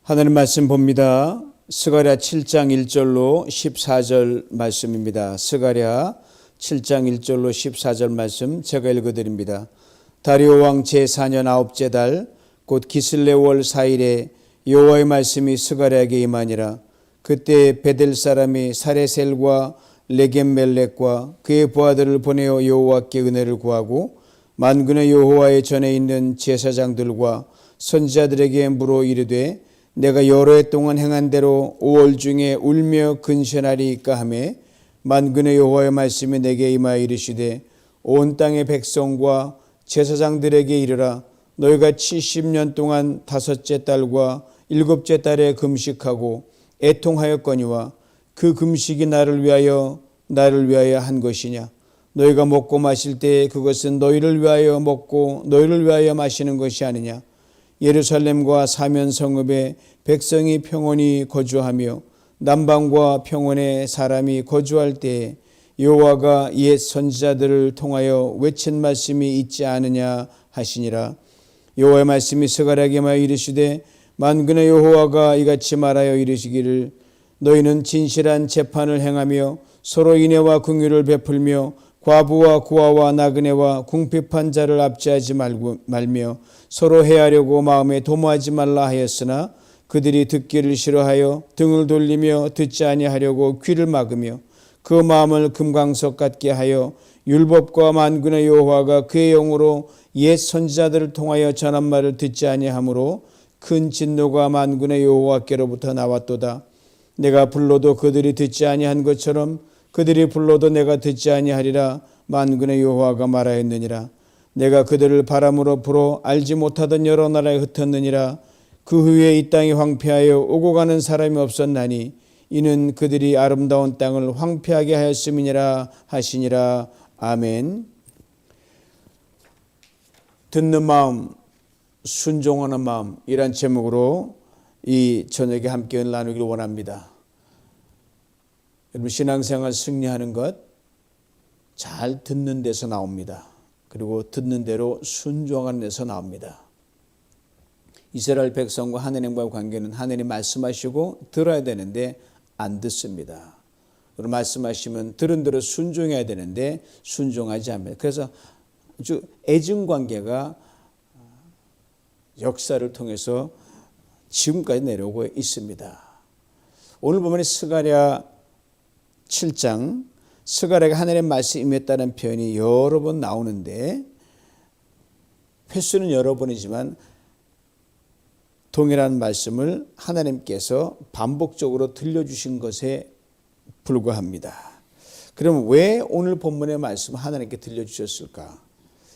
하나님 말씀 봅니다. 스가랴 7장 1절로 14절 말씀입니다. 스가랴 7장 1절로 14절 말씀 제가 읽어드립니다. 다리오 왕 제4년 아홉째 달 곧 기슬레 월 4일에 여호와의 말씀이 스가랴에게 임하니라. 그때 베델 사람이 사레셀과 레겜멜렉과 그의 부하들을 보내어 여호와께 은혜를 구하고 만군의 여호와의 전에 있는 제사장들과 선지자들에게 물어 이르되 내가 여러 해 동안 행한 대로 5월 중에 울며 근신하리이까 하매 만군의 여호와의 말씀이 내게 임하여 이르시되 온 땅의 백성과 제사장들에게 이르라. 너희가 70년 동안 다섯째 달과 일곱째 달에 금식하고 애통하였거니와 그 금식이 나를 위하여 한 것이냐. 너희가 먹고 마실 때에 그것은 너희를 위하여 먹고 너희를 위하여 마시는 것이 아니냐. 예루살렘과 사면 성읍에 백성이 평온히 거주하며 남방과 평원에 사람이 거주할 때에 여호와가 옛 선지자들을 통하여 외친 말씀이 있지 않으냐 하시니라. 여호와의 말씀이 스가랴에게 임하여 이르시되 만군의 여호와가 이같이 말하여 이르시기를 너희는 진실한 재판을 행하며 서로 인애와 긍휼을 베풀며 과부와 고아와 나그네와 궁핍한 자를 압제하지 말며 서로 해하려고 마음에 도모하지 말라 하였으나 그들이 듣기를 싫어하여 등을 돌리며 듣지 아니하려고 귀를 막으며 그 마음을 금강석 같게 하여 율법과 만군의 여호와가 그의 영으로 옛 선지자들을 통하여 전한 말을 듣지 아니하므로 큰 진노가 만군의 여호와께로부터 나왔도다. 내가 불러도 그들이 듣지 아니한 것처럼 그들이 불러도 내가 듣지 아니하리라. 만군의 여호와가 말하였느니라. 내가 그들을 바람으로 불어 알지 못하던 여러 나라에 흩었느니라. 그 후에 이 땅이 황폐하여 오고 가는 사람이 없었나니 이는 그들이 아름다운 땅을 황폐하게 하였음이니라 하시니라. 아멘. 듣는 마음, 순종하는 마음, 이란 제목으로 이 저녁에 함께 나누기를 원합니다. 여러분, 신앙생활 승리하는 것 잘 듣는 데서 나옵니다. 그리고 듣는 대로 순종하는 데서 나옵니다. 이스라엘 백성과 하나님과의 관계는 하나님 말씀하시고 들어야 되는데 안 듣습니다. 그리고 말씀하시면 들은 대로 순종해야 되는데 순종하지 않습니다. 그래서 아주 애증관계가 역사를 통해서 지금까지 내려오고 있습니다. 오늘 보면 스가랴 7장 스가랴가 하나님의 말씀이 임했다는 표현이 여러 번 나오는데 횟수는 여러 번이지만 동일한 말씀을 하나님께서 반복적으로 들려주신 것에 불과합니다. 그럼 왜 오늘 본문의 말씀을 하나님께 들려주셨을까?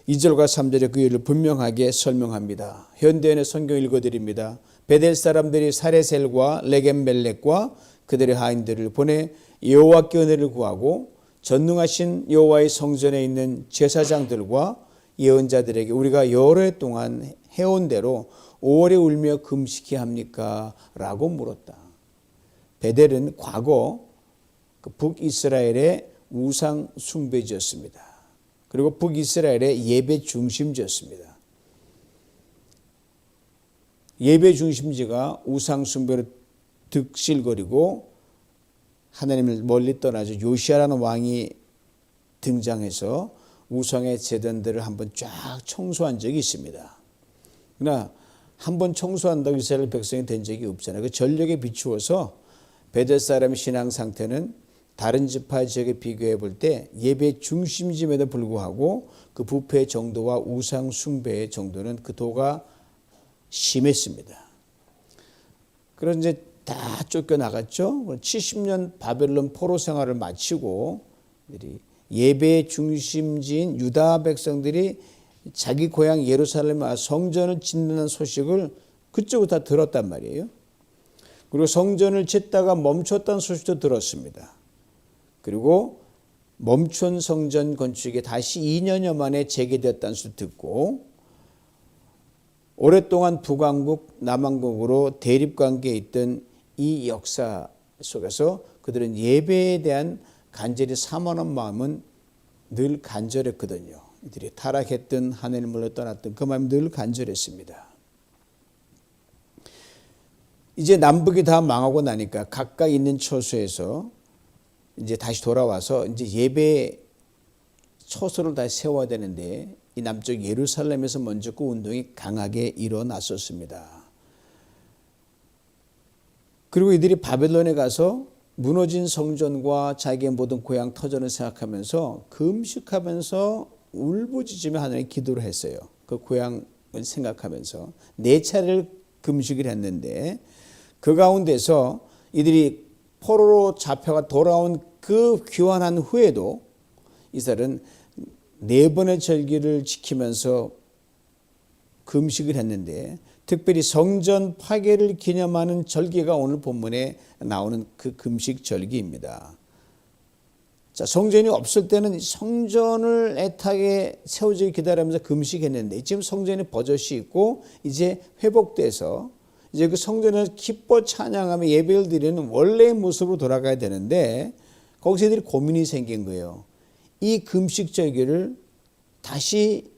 2절과 3절에 그 이유를 분명하게 설명합니다. 현대인의 성경 읽어드립니다. 베델 사람들이 사레셀과 레겜멜렉과 그들의 하인들을 보내 여호와께 은혜를 구하고 전능하신 여호와의 성전에 있는 제사장들과 예언자들에게 우리가 여러 해 동안 해온 대로 5월에 울며 금식해야 합니까? 라고 물었다. 베델은 과거 북이스라엘의 우상 숭배지였습니다. 그리고 북이스라엘의 예배 중심지였습니다. 예배 중심지가 우상 숭배로 득실거리고 하나님을 멀리 떠나서 요시아라는 왕이 등장해서 우상의 제단들을 한번 쫙 청소한 적이 있습니다. 그러나 한번 청소한다고 이스라엘 백성이 된 적이 없잖아요. 그 전력에 비추어서 베델 사람의 신앙 상태는 다른 지파 지역에 비교해 볼 때 예배 중심지임에도 불구하고 그 부패 정도와 우상 숭배의 정도는 그 도가 심했습니다. 그런 이제 다 쫓겨나갔죠. 70년 바벨론 포로 생활을 마치고 예배 중심지인 유다 백성들이 자기 고향 예루살렘 성전을 짓는 소식을 그쪽으로 다 들었단 말이에요. 그리고 성전을 짓다가 멈췄다는 소식도 들었습니다. 그리고 멈춘 성전 건축이 다시 2년여 만에 재개되었다는 소식도 듣고 오랫동안 북왕국, 남왕국으로 대립관계에 있던 이 역사 속에서 그들은 예배에 대한 간절히 사모하는 마음은 늘 간절했거든요. 이들이 타락했던 하나님을 떠났던 그 마음이 늘 간절했습니다. 이제 남북이 다 망하고 나니까 각각 있는 처소에서 이제 다시 돌아와서 이제 예배 처소를 다시 세워야 되는데 이 남쪽 예루살렘에서 먼저 그 운동이 강하게 일어났었습니다. 그리고 이들이 바벨론에 가서 무너진 성전과 자기의 모든 고향 터전을 생각하면서 금식하면서 울부짖으며 하나님께 기도를 했어요. 그 고향을 생각하면서 4차례를 금식을 했는데 그 가운데서 이들이 포로로 잡혀가 돌아온 그 귀환한 후에도 이스라엘은 4번의 절기를 지키면서 금식을 했는데 특별히 성전 파괴를 기념하는 절기가 오늘 본문에 나오는 그 금식 절기입니다. 자, 성전이 없을 때는 성전을 애타게 세워지기 기다리면서 금식했는데 지금 성전이 버젓이 있고 이제 회복돼서 이제 그 성전을 기뻐 찬양하며 예배를 드리는 원래의 모습으로 돌아가야 되는데 거기서 이들이 고민이 생긴 거예요. 이 금식 절기를 다시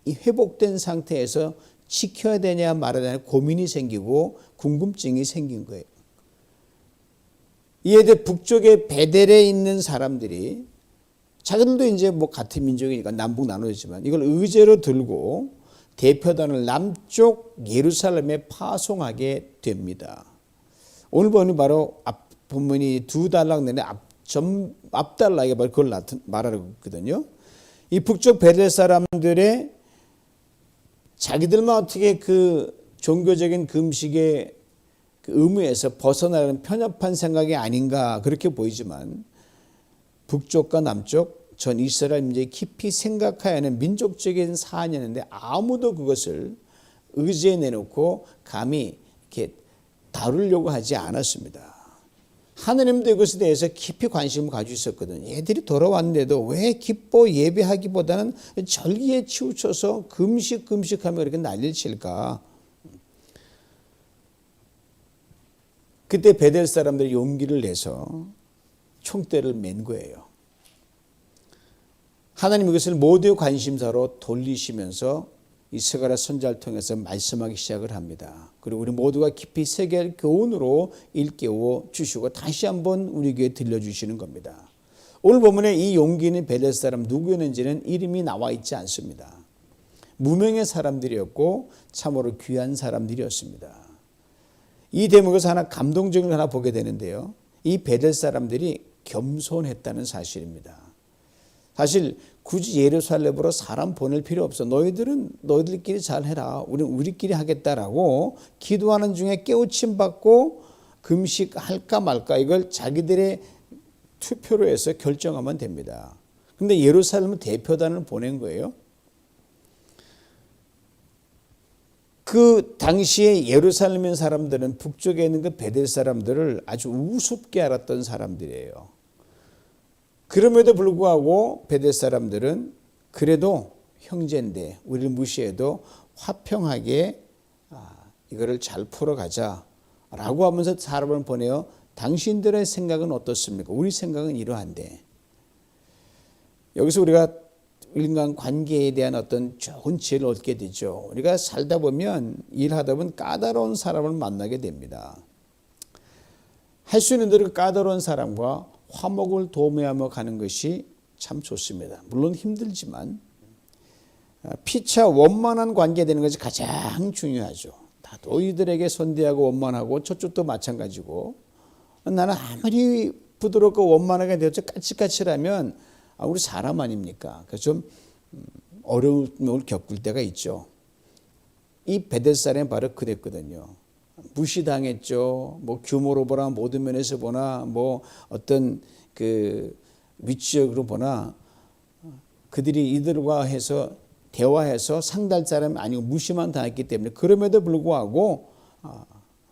이 회복된 상태에서 지켜야 되냐 말아야 되냐 고민이 생기고 궁금증이 생긴 거예요. 이에 대해 북쪽의 베델에 있는 사람들이 자기들도 이제 뭐 같은 민족이니까 남북 나눠지지만 이걸 의제로 들고 대표단을 남쪽 예루살렘에 파송하게 됩니다. 오늘 본문이 바로 앞 본문이 2단락 내내 앞단락에 바로 그걸 말하고 있거든요. 이 북쪽 베델 사람들의 자기들만 어떻게 그 종교적인 금식의 그 의무에서 벗어나는 편협한 생각이 아닌가 그렇게 보이지만 북쪽과 남쪽 전 이스라엘 민족이 깊이 생각해야 하는 민족적인 사안이었는데 아무도 그것을 의지에 내놓고 감히 이렇게 다루려고 하지 않았습니다. 하느님도 이것에 대해서 깊이 관심을 가지고 있었거든요. 얘들이 돌아왔는데도 왜 기뻐 예배하기보다는 절기에 치우쳐서 금식하며 이렇게 난리를 칠까? 그때 베델 사람들이 용기를 내서 총대를 맨 거예요. 하나님 이것을 모두의 관심사로 돌리시면서 이 스가랴 선지자를 통해서 말씀하기 시작을 합니다. 그리고 우리 모두가 깊이 새길 교훈으로 일깨워 주시고 다시 한번 우리 귀에 들려주시는 겁니다. 오늘 본문에 이 용기 있는 베델 사람 누구였는지는 이름이 나와 있지 않습니다. 무명의 사람들이었고 참으로 귀한 사람들이었습니다. 이 대목에서 하나 감동적인 걸 하나 보게 되는데요. 이 베델 사람들이 겸손했다는 사실입니다. 사실 굳이 예루살렘으로 사람 보낼 필요 없어. 너희들은 너희들끼리 잘해라. 우리는 우리끼리 하겠다라고 기도하는 중에 깨우침 받고 금식할까 말까 이걸 자기들의 투표로 해서 결정하면 됩니다. 그런데 예루살렘 대표단을 보낸 거예요. 그 당시에 예루살렘 사람들은 북쪽에 있는 그 베델 사람들을 아주 우습게 알았던 사람들이에요. 그럼에도 불구하고 베델 사람들은 그래도 형제인데 우리를 무시해도 화평하게 이거를 잘 풀어가자라고 하면서 사람을 보내어 당신들의 생각은 어떻습니까? 우리 생각은 이러한데. 여기서 우리가 인간 관계에 대한 어떤 좋은 지혜를 얻게 되죠. 우리가 살다 보면 일하다 보면 까다로운 사람을 만나게 됩니다. 할 수 있는 대로 까다로운 사람과 화목을 도모하며 가는 것이 참 좋습니다. 물론 힘들지만 피차 원만한 관계 되는 것이 가장 중요하죠. 다 너희들에게 선대하고 원만하고 저쪽도 마찬가지고 나는 아무리 부드럽고 원만하게 되어서 까칠까칠하면 우리 사람 아닙니까? 그래서 좀 어려움을 겪을 때가 있죠. 이 베델 사람이 바로 그랬거든요. 무시당했죠. 뭐 규모로 보나 모든 면에서 보나 뭐 어떤 그 위치적으로 보나 그들이 이들과 해서 대화해서 상달 사람이 아니고 무시만 당했기 때문에 그럼에도 불구하고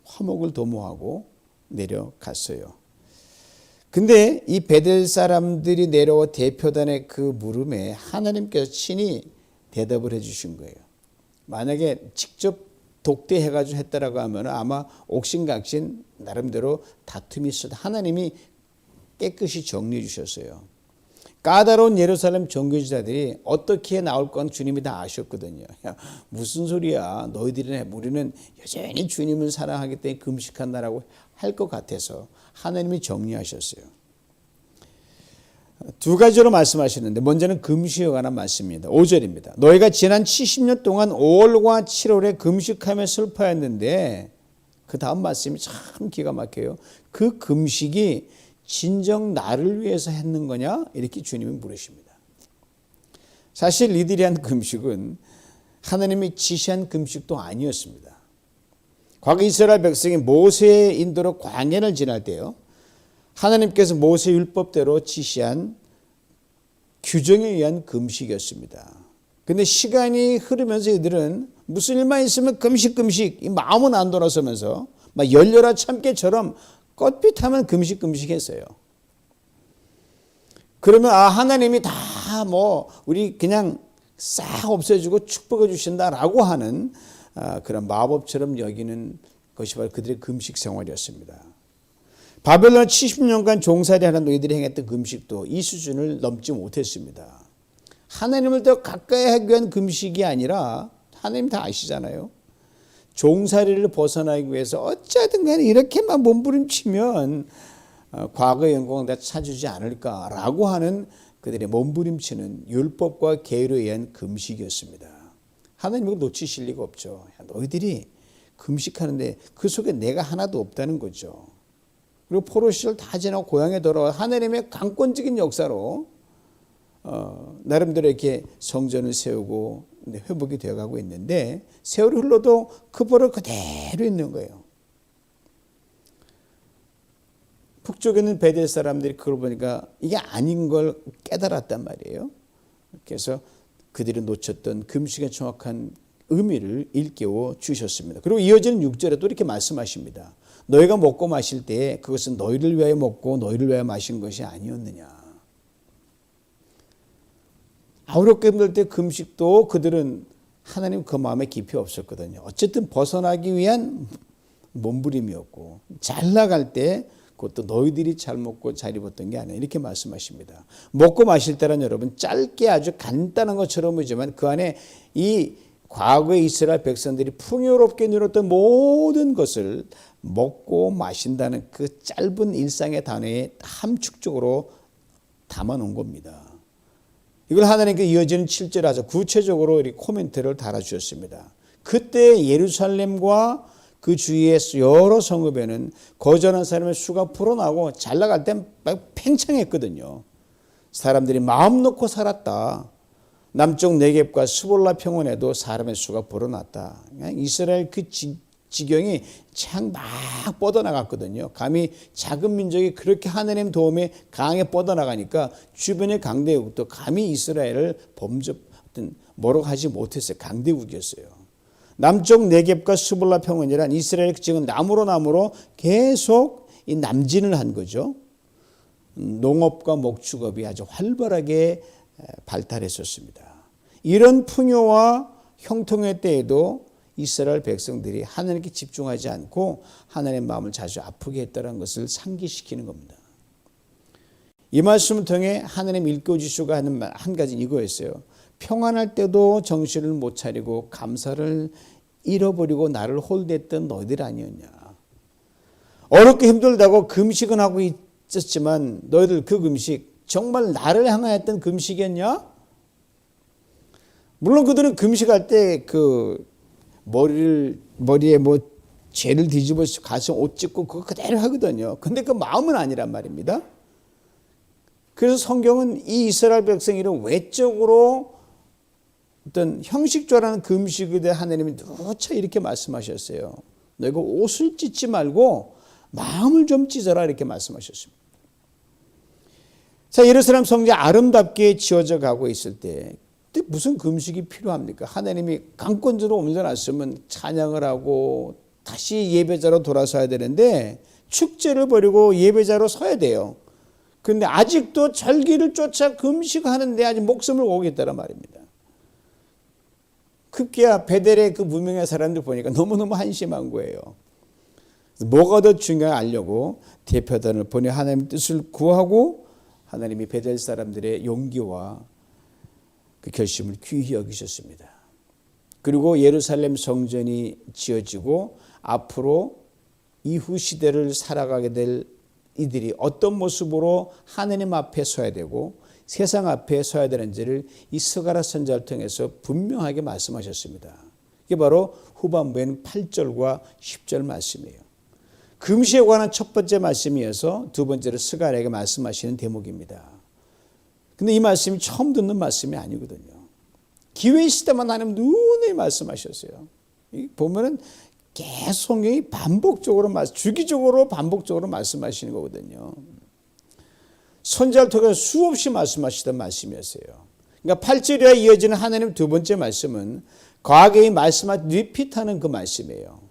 화목을 도모하고 내려갔어요. 근데 이 베델 사람들이 내려와 대표단의 그 물음에 하나님께서 친히 대답을 해주신 거예요. 만약에 직접 독대해가지고 했다라고 하면 아마 옥신각신 나름대로 다툼이 있어도 하나님이 깨끗이 정리해 주셨어요. 까다로운 예루살렘 종교지자들이 어떻게 나올 건 주님이 다 아셨거든요. 야, 무슨 소리야. 너희들이나 우리는 여전히 주님을 사랑하기 때문에 금식한다라고 할 것 같아서 하나님이 정리하셨어요. 두 가지로 말씀하시는데 먼저는 금식에 관한 말씀입니다. 5절입니다. 너희가 지난 70년 동안 5월과 7월에 금식하며 슬퍼했는데 그 다음 말씀이 참 기가 막혀요. 그 금식이 진정 나를 위해서 했는 거냐? 이렇게 주님이 물으십니다. 사실 이들이 한 금식은 하나님이 지시한 금식도 아니었습니다. 과거 이스라엘 백성이 모세의 인도로 광야를 지날 때요. 하나님께서 모세 율법대로 지시한 규정에 의한 금식이었습니다. 그런데 시간이 흐르면서 이들은 무슨 일만 있으면 금식 이 마음은 안 돌아서면서 막 열려라 참깨처럼 껐빛하면 금식했어요. 그러면 하나님이 다 우리 그냥 싹 없애주고 축복해 주신다라고 하는 그런 마법처럼 여기는 것이 바로 그들의 금식 생활이었습니다. 바벨론 70년간 종살이하는 너희들이 행했던 금식도 이 수준을 넘지 못했습니다. 하나님을 더 가까이 하기 위한 금식이 아니라 하나님 다 아시잖아요. 종살이를 벗어나기 위해서 어쨌든 간에 이렇게만 몸부림치면 과거의 영광을 다 찾지 않을까라고 하는 그들의 몸부림치는 율법과 계율에 의한 금식이었습니다. 하나님을 놓치실 리가 없죠. 너희들이 금식하는데 그 속에 내가 하나도 없다는 거죠. 그리고 포로 시절 다 지나고 고향에 돌아와 하나님의 강권적인 역사로 나름대로 이렇게 성전을 세우고 회복이 되어가고 있는데 세월이 흘러도 그 버릇 그대로 있는 거예요. 북쪽에 있는 베델 사람들이 그걸 보니까 이게 아닌 걸 깨달았단 말이에요. 그래서 그들이 놓쳤던 금식의 정확한 의미를 일깨워 주셨습니다. 그리고 이어지는 6절에도 이렇게 말씀하십니다. 너희가 먹고 마실 때 그것은 너희를 위하여 먹고 너희를 위하여 마신 것이 아니었느냐. 어렵게 힘들 때 금식도 그들은 하나님 그 마음에 깊이 없었거든요. 어쨌든 벗어나기 위한 몸부림이었고 잘 나갈 때 그것도 너희들이 잘 먹고 잘 입었던 게 아니라 이렇게 말씀하십니다. 먹고 마실 때란 여러분 짧게 아주 간단한 것처럼 보이지만 그 안에 이 과거의 이스라엘 백성들이 풍요롭게 누렸던 모든 것을 먹고 마신다는 그 짧은 일상의 단어에 함축적으로 담아놓은 겁니다. 이걸 하나님께 이어지는 7절 아주 구체적으로 이렇게 코멘트를 달아주셨습니다. 그때 예루살렘과 그 주위의 여러 성읍에는 거절한 사람의 수가 불어나고 잘 나갈 때 막 팽창했거든요. 사람들이 마음 놓고 살았다. 남쪽 네겝과 스볼라 평원에도 사람의 수가 불어났다. 이스라엘 그 지경이 참 막 뻗어나갔거든요. 감히 작은 민족이 그렇게 하나님 도움에 강하게 뻗어나가니까 주변의 강대국도 감히 이스라엘을 범접하든 뭐라고 하지 못했어요. 강대국이었어요. 남쪽 네겝과 스볼라 평원이란 이스라엘 지금 나무로 계속 이 남진을 한 거죠. 농업과 목축업이 아주 활발하게 발달했었습니다. 이런 풍요와 형통의 때에도 이스라엘 백성들이 하나님께 집중하지 않고 하나님의 마음을 자주 아프게 했다는 것을 상기시키는 겁니다. 이 말씀을 통해 하나님 일깨워주시고 하는 말 한 가지는 이거였어요. 평안할 때도 정신을 못 차리고 감사를 잃어버리고 나를 홀대했던 너희들 아니었냐. 어렵게 힘들다고 금식은 하고 있었지만 너희들 그 금식 정말 나를 향하였던 금식이었냐? 물론 그들은 금식할 때 그 머리에 죄를 뒤집어 가서 옷 찢고 그거 그대로 하거든요. 근데 그 마음은 아니란 말입니다. 그래서 성경은 이 이스라엘 백성이 이런 외적으로 어떤 형식적으로 금식에 대해 하나님이 누차 이렇게 말씀하셨어요. 너희가 옷을 찢지 말고 마음을 좀 찢어라 이렇게 말씀하셨습니다. 자, 예루살렘 성전 아름답게 지어져 가고 있을 때 무슨 금식이 필요합니까? 하나님이 강권으로 옮겨놨으면 찬양을 하고 다시 예배자로 돌아서야 되는데 축제를 벌이고 예배자로 서야 돼요. 그런데 아직도 절기를 쫓아 금식하는데 아직 목숨을 걸고 있다는 말입니다. 급기야 베델의 그 무명의 사람들 보니까 너무너무 한심한 거예요. 뭐가 더 중요한지 알려고 대표단을 보내 하나님의 뜻을 구하고 하나님이 베델 사람들의 용기와 그 결심을 귀히 여기셨습니다. 그리고 예루살렘 성전이 지어지고 앞으로 이후 시대를 살아가게 될 이들이 어떤 모습으로 하느님 앞에 서야 되고 세상 앞에 서야 되는지를 이 스가랴 선지자를 통해서 분명하게 말씀하셨습니다. 이게 바로 후반부에는 8절과 10절 말씀이에요. 금시에 관한 첫 번째 말씀이어서 두 번째로 스가랴에게 말씀하시는 대목입니다. 근데 이 말씀이 처음 듣는 말씀이 아니거든요. 기회 시대만 하나님 누누이 말씀하셨어요. 보면은 계속 성경이 반복적으로 주기적으로 반복적으로 말씀하시는 거거든요. 선지자를 통해서 수없이 말씀하시던 말씀이었어요. 그러니까 8절에 이어지는 하나님 두 번째 말씀은 과거의 말씀을 리핏하는 그 말씀이에요.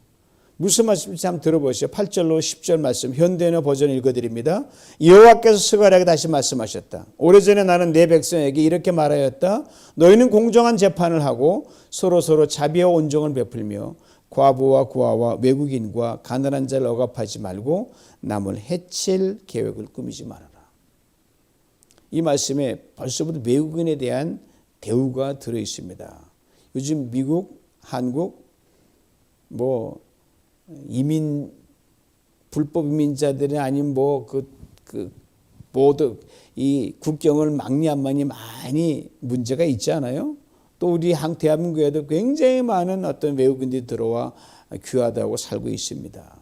무슨 말씀인지 한번 들어보시죠. 8절로 10절 말씀 현대인어 버전 읽어드립니다. 여호와께서 스가랴에게 다시 말씀하셨다. 오래전에 나는 내 백성에게 이렇게 말하였다. 너희는 공정한 재판을 하고 서로서로 자비와 온정을 베풀며 과부와 고아와 외국인과 가난한 자를 억압하지 말고 남을 해칠 계획을 꾸미지 말아라. 이 말씀에 벌써부터 외국인에 대한 대우가 들어있습니다. 요즘 미국, 한국, 불법 이민자들이 아닌 모두 이 국경을 막리한만이 많이 문제가 있지 않아요? 또 우리 대한민국에도 굉장히 많은 어떤 외국인들이 들어와 귀하다고 살고 있습니다.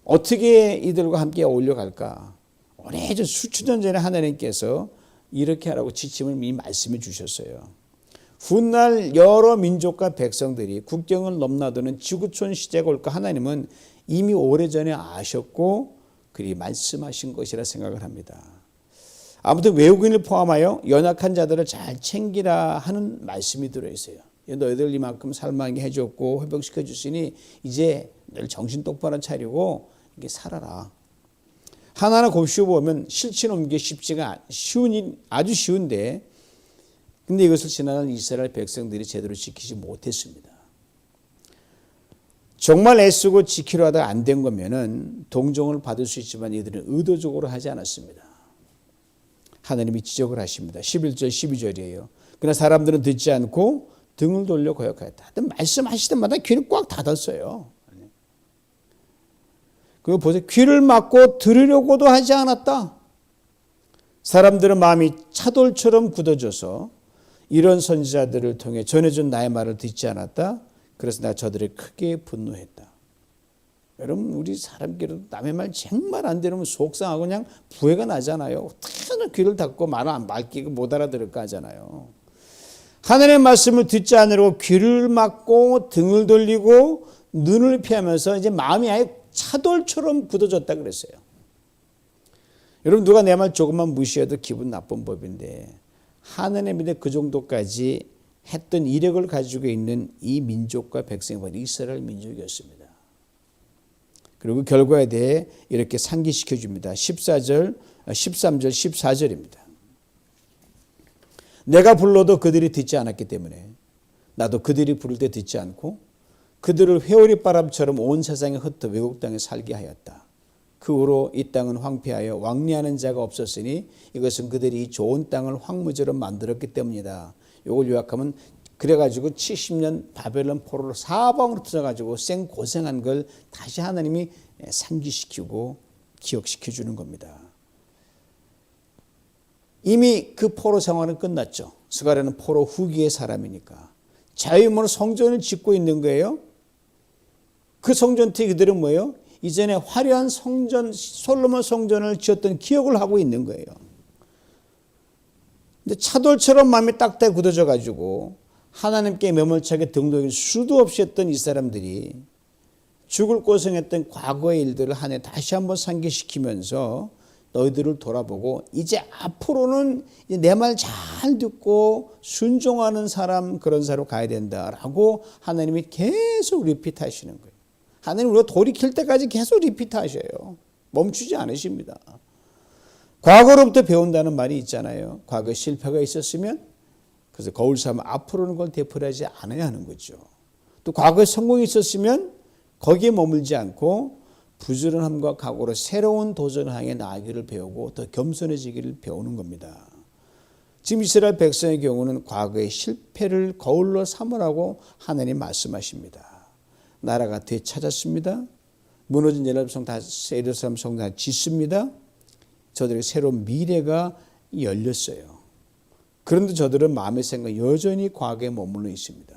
어떻게 이들과 함께 어울려 갈까? 오래전 수천 년 전에 하나님께서 이렇게 하라고 지침을 이미 말씀해 주셨어요. 훗날 여러 민족과 백성들이 국경을 넘나드는 지구촌 시대가 올까 하나님은 이미 오래전에 아셨고 그리 말씀하신 것이라 생각을 합니다. 아무튼 외국인을 포함하여 연약한 자들을 잘 챙기라 하는 말씀이 들어있어요. 너희들 이만큼 살만하게 해줬고 회복시켜 줬으니 이제 늘 정신 똑바로 차리고 이게 살아라. 하나하나 곱씹어 보면 실천 옮기기 쉽지가 아주 쉬운데 근데 이것을 지나간 이스라엘 백성들이 제대로 지키지 못했습니다. 정말 애쓰고 지키려 하다가 안 된 거면은 동정을 받을 수 있지만 이들은 의도적으로 하지 않았습니다. 하나님이 지적을 하십니다. 11절 12절이에요. 그러나 사람들은 듣지 않고 등을 돌려 거역하였다. 말씀하실 때마다 귀를 꽉 닫았어요. 그리고 보세요. 귀를 막고 들으려고도 하지 않았다. 사람들은 마음이 차돌처럼 굳어져서 이런 선지자들을 통해 전해준 나의 말을 듣지 않았다. 그래서 내가 저들을 크게 분노했다. 여러분 우리 사람끼리 남의 말 정말 안 들으면 속상하고 그냥 부해가 나잖아요. 어떻게 귀를 닫고 말귀가 못 알아들을까 하잖아요. 하나님의 말씀을 듣지 않으려고 귀를 막고 등을 돌리고 눈을 피하면서 이제 마음이 아예 차돌처럼 굳어졌다 그랬어요. 여러분 누가 내 말 조금만 무시해도 기분 나쁜 법인데 하나님인데 그 정도까지 했던 이력을 가지고 있는 이 민족과 백성이 바로 이스라엘 민족이었습니다. 그리고 결과에 대해 이렇게 상기시켜 줍니다. 13절 14절입니다. 내가 불러도 그들이 듣지 않았기 때문에 나도 그들이 부를 때 듣지 않고 그들을 회오리 바람처럼 온 세상에 흩어 외국 땅에 살게 하였다. 그 후로 이 땅은 황폐하여 왕래하는 자가 없었으니 이것은 그들이 이 좋은 땅을 황무지로 만들었기 때문이다. 이걸 요약하면 그래가지고 70년 바벨론 포로로 사방으로 터져가지고 생고생한 걸 다시 하나님이 상기시키고 기억시켜 주는 겁니다. 이미 그 포로 생활은 끝났죠. 스가랴는 포로 후기의 사람이니까. 자유문으로 성전을 짓고 있는 거예요. 그 성전태 그들은 뭐예요? 이전에 화려한 성전, 솔로몬 성전을 지었던 기억을 하고 있는 거예요. 근데 차돌처럼 마음이 딱딱 굳어져 가지고 하나님께 매몰차게 등록일 수도 없이 했던 이 사람들이 죽을 고생했던 과거의 일들을 한 해 다시 한번 상기시키면서 너희들을 돌아보고 이제 앞으로는 내 말 잘 듣고 순종하는 사람 그런 사람으로 가야 된다라고 하나님이 계속 리피트하시는 거예요. 하나님 우리가 돌이킬 때까지 계속 리피트하셔요. 멈추지 않으십니다. 과거로부터 배운다는 말이 있잖아요. 과거 실패가 있었으면 그래서 거울 삼아 앞으로는 그걸 되풀이하지 않아야 하는 거죠. 또 과거에 성공이 있었으면 거기에 머물지 않고 부지런함과 각오로 새로운 도전을 향해 나아가기를 배우고 더 겸손해지기를 배우는 겁니다. 지금 이스라엘 백성의 경우는 과거의 실패를 거울로 삼으라고 하나님 말씀하십니다. 나라가 되찾았습니다. 무너진 예루살렘 성 다 짓습니다. 저들의 새로운 미래가 열렸어요. 그런데 저들은 마음의 생각 여전히 과거에 머물러 있습니다.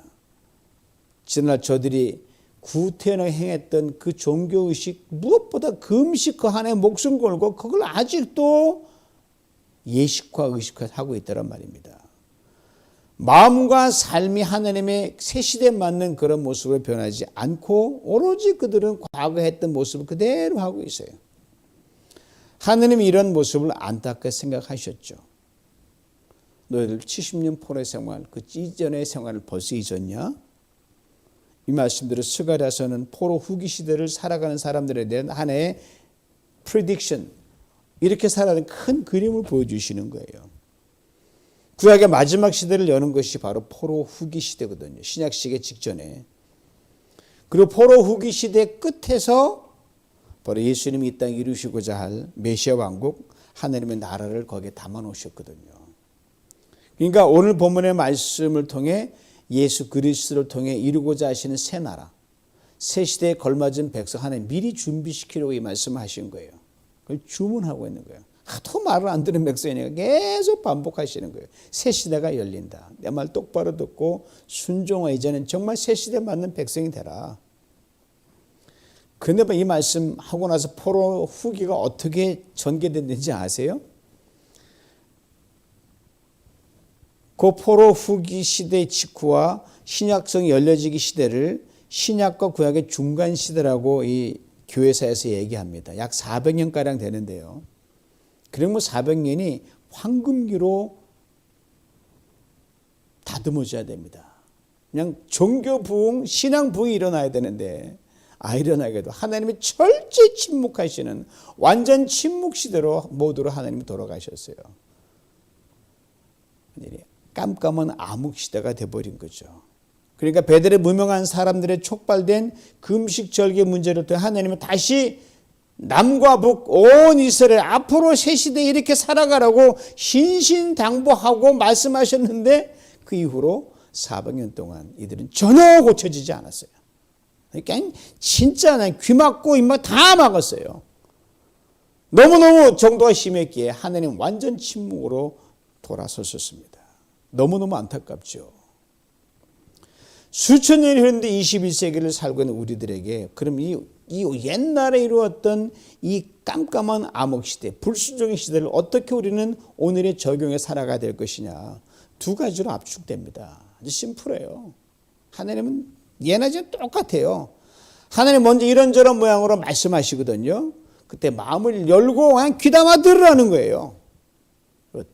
지난날 저들이 구태연하게 행했던 그 종교의식, 무엇보다 금식 그 안에 목숨 걸고 그걸 아직도 예식화, 의식화하고 있다는 말입니다. 마음과 삶이 하나님의 새 시대에 맞는 그런 모습으로 변하지 않고 오로지 그들은 과거에 했던 모습을 그대로 하고 있어요. 하나님이 이런 모습을 안타깝게 생각하셨죠. 너희들 70년 포로의 생활, 그 이전의 생활을 벌써 잊었냐? 이 말씀대로 스가랴서는 포로 후기 시대를 살아가는 사람들에 대한 하나의 프리딕션, 이렇게 살아가는 큰 그림을 보여주시는 거예요. 구약의 마지막 시대를 여는 것이 바로 포로 후기 시대거든요. 신약 시대 직전에. 그리고 포로 후기 시대 끝에서 바로 예수님이 이 땅에 이루시고자 할 메시아 왕국, 하나님의 나라를 거기에 담아 놓으셨거든요. 그러니까 오늘 본문의 말씀을 통해 예수 그리스도를 통해 이루고자 하시는 새 나라, 새 시대에 걸맞은 백성 하나님 미리 준비시키려고 이 말씀을 하신 거예요. 그걸 주문하고 있는 거예요. 하도 말을 안 듣는 백성이니까 계속 반복하시는 거예요. 새 시대가 열린다. 내 말 똑바로 듣고 순종하. 이제는 정말 새 시대에 맞는 백성이 되라. 그런데 이 말씀 하고 나서 포로 후기가 어떻게 전개됐는지 아세요? 그 포로 후기 시대 직후와 신약성이 열려지기 시대를 신약과 구약의 중간 시대라고 이 교회사에서 얘기합니다. 약 400년가량 되는데요. 그러면 400년이 황금기로 다듬어져야 됩니다. 그냥 종교 부흥, 신앙 부흥이 일어나야 되는데 아이러니하게도 하나님이 철저히 침묵하시는 완전 침묵 시대로 모두로 하나님이 돌아가셨어요. 깜깜한 암흑 시대가 돼버린 거죠. 그러니까 베델의 무명한 사람들의 촉발된 금식 절개 문제를 통해 하나님은 다시 남과 북 온 이스라엘 앞으로 새 시대에 이렇게 살아가라고 신신당부하고 말씀하셨는데 그 이후로 400년 동안 이들은 전혀 고쳐지지 않았어요. 그러니까 진짜 귀 막고 입 막 다 막았어요. 너무너무 정도가 심했기에 하나님 완전 침묵으로 돌아섰었습니다. 너무너무 안타깝죠. 수천 년이 흐른데 21세기를 살고 있는 우리들에게 그럼 이 옛날에 이루었던 이 깜깜한 암흑시대, 불순종의 시대를 어떻게 우리는 오늘의 적용해 살아가야 될 것이냐. 두 가지로 압축됩니다. 아주 심플해요. 하나님은 예나 지금 똑같아요. 하나님 먼저 이런저런 모양으로 말씀하시거든요. 그때 마음을 열고 그냥 귀담아 들으라는 거예요.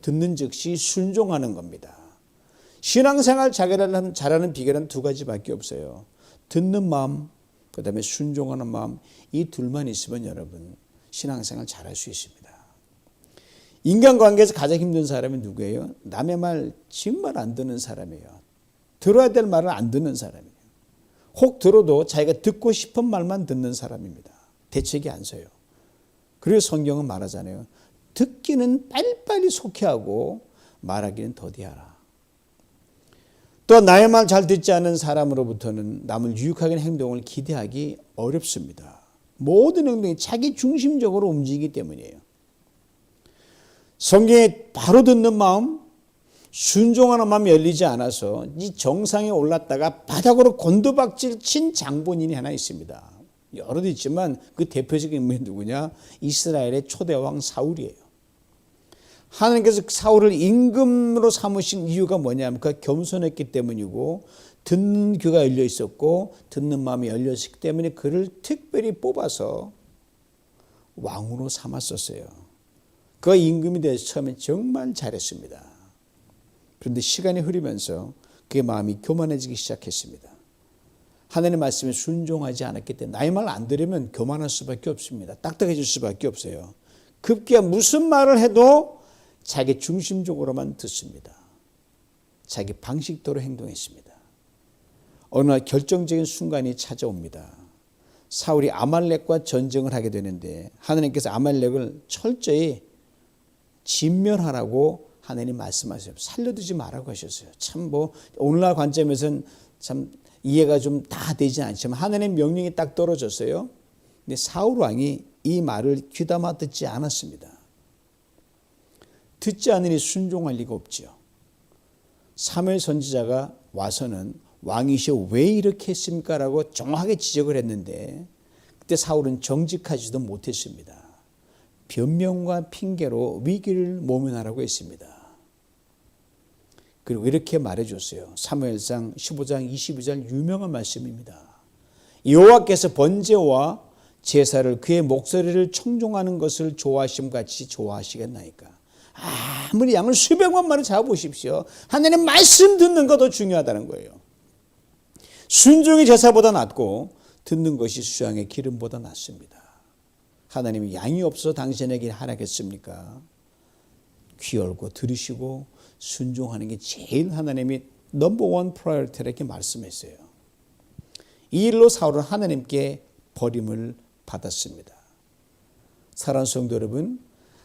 듣는 즉시 순종하는 겁니다. 신앙생활 잘하는 비결은 두 가지밖에 없어요. 듣는 마음, 그 다음에 순종하는 마음, 이 둘만 있으면 여러분 신앙생활 잘할 수 있습니다. 인간관계에서 가장 힘든 사람이 누구예요? 남의 말 정말 안 듣는 사람이에요. 들어야 될 말을 안 듣는 사람이에요. 혹 들어도 자기가 듣고 싶은 말만 듣는 사람입니다. 대책이 안 서요. 그리고 성경은 말하잖아요. 듣기는 빨리빨리 속히하고 말하기는 더디하라. 또 나의 말 잘 듣지 않는 사람으로부터는 남을 유익하게 하는 행동을 기대하기 어렵습니다. 모든 행동이 자기 중심적으로 움직이기 때문이에요. 성경에 바로 듣는 마음, 순종하는 마음이 열리지 않아서 이 정상에 올랐다가 바닥으로 곤두박질 친 장본인이 하나 있습니다. 여러도 있지만 그 대표적인 인물이 누구냐? 이스라엘의 초대왕 사울이에요. 하나님께서 사울을 임금으로 삼으신 이유가 뭐냐면 그가 겸손했기 때문이고 듣는 귀가 열려 있었고 듣는 마음이 열려 있었기 때문에 그를 특별히 뽑아서 왕으로 삼았었어요. 그가 임금이 돼서 처음에 정말 잘했습니다. 그런데 시간이 흐르면서 그의 마음이 교만해지기 시작했습니다. 하나님의 말씀에 순종하지 않았기 때문에 나의 말 안 들으면 교만할 수밖에 없습니다. 딱딱해질 수밖에 없어요. 급기야 무슨 말을 해도 자기 중심적으로만 듣습니다. 자기 방식대로 행동했습니다. 어느 날 결정적인 순간이 찾아옵니다. 사울이 아말렉과 전쟁을 하게 되는데 하나님께서 아말렉을 철저히 진멸하라고 하나님 말씀하세요. 살려두지 말라고 하셨어요. 참 오늘날 관점에서는 참 이해가 좀 다 되지 않지만 하나님 명령이 딱 떨어졌어요. 근데 사울 왕이 이 말을 귀담아 듣지 않았습니다. 듣지 않으니 순종할 리가 없지요. 사무엘 선지자가 와서는 왕이시여 왜 이렇게 했습니까? 라고 정확하게 지적을 했는데 그때 사울은 정직하지도 못했습니다. 변명과 핑계로 위기를 모면하라고 했습니다. 그리고 이렇게 말해줬어요. 사무엘상 15장 22절 유명한 말씀입니다. 여호와께서 번제와 제사를 그의 목소리를 청종하는 것을 좋아하심같이 좋아하시겠나이까. 아무리 양을 수백만 마리 잡아보십시오. 하나님 말씀 듣는 것도 중요하다는 거예요. 순종이 제사보다 낫고 듣는 것이 수양의 기름보다 낫습니다. 하나님이 양이 없어서 당신에게 하라겠습니까? 귀 열고 들으시고 순종하는 게 제일 하나님이 넘버원 프라이어리티라고 이렇게 말씀했어요. 이 일로 사울은 하나님께 버림을 받았습니다. 사랑하는 성도 여러분,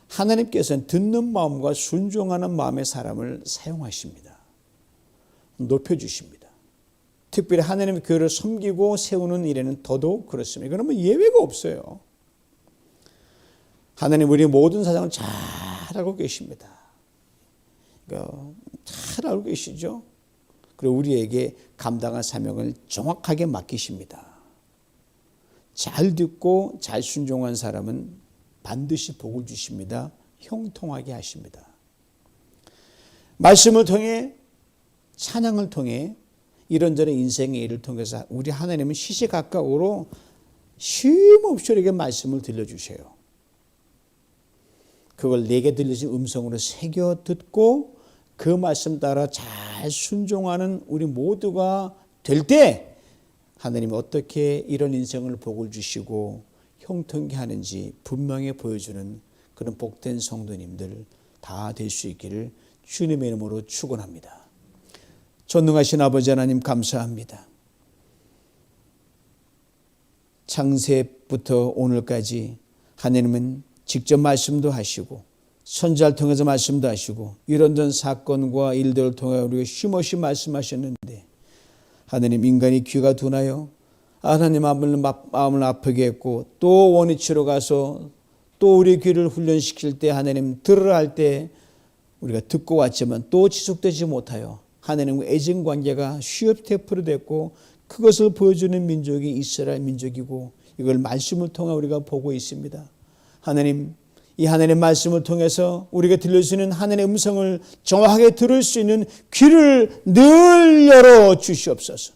하나님께서는 듣는 마음과 순종하는 마음의 사람을 사용하십니다. 높여주십니다. 특별히 하나님의 교회를 섬기고 세우는 일에는 더더욱 그렇습니다. 그러면 예외가 없어요. 하나님 우리 모든 사정을 잘 알고 계십니다. 잘 알고 계시죠? 그리고 우리에게 감당할 사명을 정확하게 맡기십니다. 잘 듣고 잘 순종한 사람은 반드시 복을 주십니다. 형통하게 하십니다. 말씀을 통해 찬양을 통해 이런저런 인생의 일을 통해서 우리 하나님은 시시각각으로 쉼없이 우리에게 말씀을 들려주셔요. 그걸 내게 들리신 음성으로 새겨 듣고 그 말씀 따라 잘 순종하는 우리 모두가 될 때 하나님이 어떻게 이런 인생을 복을 주시고 형통케 하는지 분명히 보여주는 그런 복된 성도님들 다 될 수 있기를 주님의 이름으로 축원합니다. 전능하신 아버지 하나님 감사합니다. 창세부터 오늘까지 하나님은 직접 말씀도 하시고 선지자를 통해서 말씀도 하시고 이런저런 사건과 일들을 통해 우리가 쉼없이 말씀하셨는데 하나님 인간이 귀가 둔하여 하나님 마음을 아프게 했고 또 원위치로 가서 또 우리 귀를 훈련시킬 때 하나님 들으라 할 때 우리가 듣고 왔지만 또 지속되지 못하여 하나님과 애정관계가 쉬업태프로 됐고 그것을 보여주는 민족이 이스라엘 민족이고 이걸 말씀을 통해 우리가 보고 있습니다. 하나님 이 하나님의 말씀을 통해서 우리가 들을 수 있는 하나님의 음성을 정확하게 들을 수 있는 귀를 늘 열어 주시옵소서.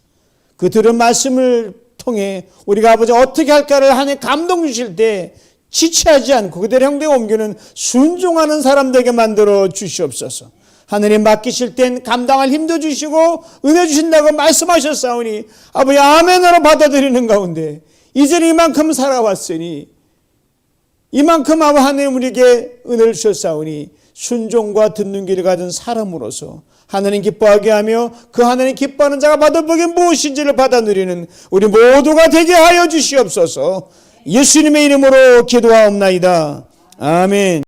그 들은 말씀을 통해 우리가 아버지 어떻게 할까를 하나님 감동 주실 때 지체하지 않고 그대로 행동에 옮기는 순종하는 사람들에게 만들어 주시옵소서. 하나님 맡기실 땐 감당할 힘도 주시고 은혜 주신다고 말씀하셨사오니 아버지 아멘으로 받아들이는 가운데 이제는 이만큼 살아왔으니 이만큼 하나님 우리에게 은혜를 주셨사오니 순종과 듣는 길을 가진 사람으로서 하나님 기뻐하게 하며 그 하나님 기뻐하는 자가 받을 복이 무엇인지를 받아 누리는 우리 모두가 되게 하여 주시옵소서. 예수님의 이름으로 기도하옵나이다. 아멘.